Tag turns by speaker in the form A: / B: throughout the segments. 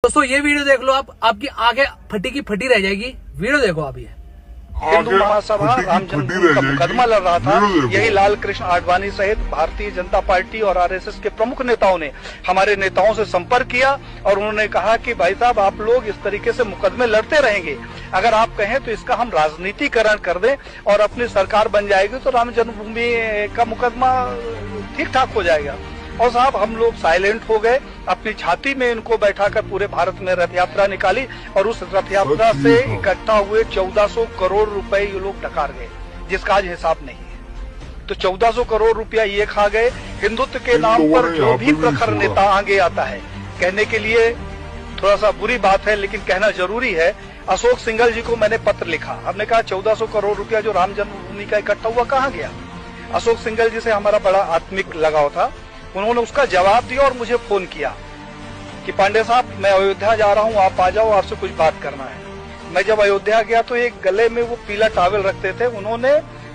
A: दोस्तों ये वीडियो देख लो आप, आपकी आंखें फटी की फटी रह जाएगी। वीडियो देखो आप ये।
B: हिंदू महासभा राम जन्मभूमि का मुकदमा लड़ रहा था। यही लाल कृष्ण आडवाणी सहित भारतीय जनता पार्टी और आरएसएस के प्रमुख नेताओं ने हमारे नेताओं से संपर्क किया और उन्होंने कहा कि भाई साहब आप लोग इस तरीके से मुकदमे लड़ते रहेंगे, अगर आप कहें तो इसका हम राजनीतिकरण कर दें और अपनी सरकार बन जाएगी तो राम जन्मभूमि का मुकदमा ठीक ठाक हो जाएगा। और साहब हम लोग साइलेंट हो गए, अपनी छाती में इनको बैठाकर पूरे भारत में रथ यात्रा निकाली और उस रथ यात्रा से इकट्ठा हुए 1400 करोड़ रुपए ये लोग डकार गए, जिसका आज हिसाब नहीं है। तो 1400 करोड़ रुपया ये खा गए। हिंदुत्व के नाम पर जो भी प्रखर नेता आगे आता है, कहने के लिए थोड़ा सा बुरी बात है लेकिन कहना जरूरी है। अशोक सिंघल जी को मैंने पत्र लिखा, हमने कहा 1400 करोड़ रुपया जो राम जन्मभूमि का इकट्ठा हुआ कहाँ गया। अशोक सिंघल जी से हमारा बड़ा आत्मिक लगाव था, उन्होंने उसका जवाब दिया और मुझे फोन किया कि पांडे साहब मैं अयोध्या जा रहा हूँ, आप आ जाओ, आपसे कुछ बात करना है। मैं जब अयोध्या गया तो एक गले में वो पीला टॉवेल रखते थे, उन्होंने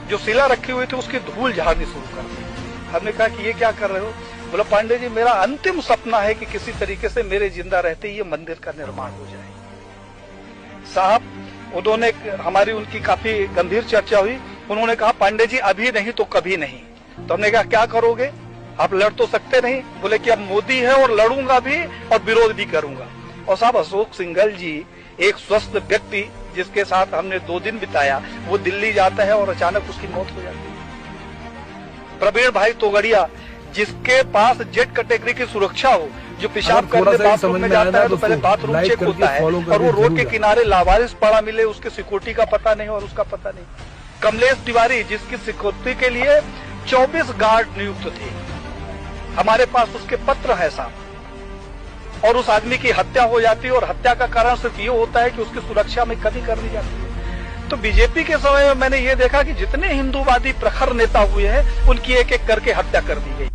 B: जो शिला रखी हुई थी उसकी धूल झाड़नी शुरू कर दी। हमने कहा कि ये क्या कर रहे हो। बोला पांडे जी मेरा अंतिम सपना है कि किसी तरीके से मेरे जिंदा रहते ये मंदिर का निर्माण हो जाए। साहब उन्होंने हमारी उनकी काफी गंभीर चर्चा हुई। उन्होंने कहा पांडे जी अभी नहीं तो कभी नहीं। तो हमने कहा क्या करोगे, आप लड़ तो सकते नहीं। बोले कि अब मोदी है और लड़ूंगा भी और विरोध भी करूंगा। और साहब अशोक सिंघल जी एक स्वस्थ व्यक्ति जिसके साथ हमने 2 दिन बिताया, वो दिल्ली जाता है और अचानक उसकी मौत हो जाती है। प्रवीण भाई तोगड़िया जिसके पास जेट कैटेगरी की सुरक्षा हो, जो पेशाब करने बाथरूम में जाता है तो पहले बाथरूम चेक होता है और वो रोड के किनारे लावारिस पड़ा मिले, उसके सिक्योरिटी का पता नहीं और उसका पता नहीं। कमलेश तिवारी जिसकी सिक्योरिटी के लिए 24 गार्ड नियुक्त थे, हमारे पास उसके पत्र है साहब। और उस आदमी की हत्या हो जाती है और हत्या का कारण सिर्फ ये होता है कि उसकी सुरक्षा में कमी कर दी जाती है। तो बीजेपी के समय में मैंने ये देखा कि जितने हिंदूवादी प्रखर नेता हुए हैं उनकी एक एक करके हत्या कर दी गई।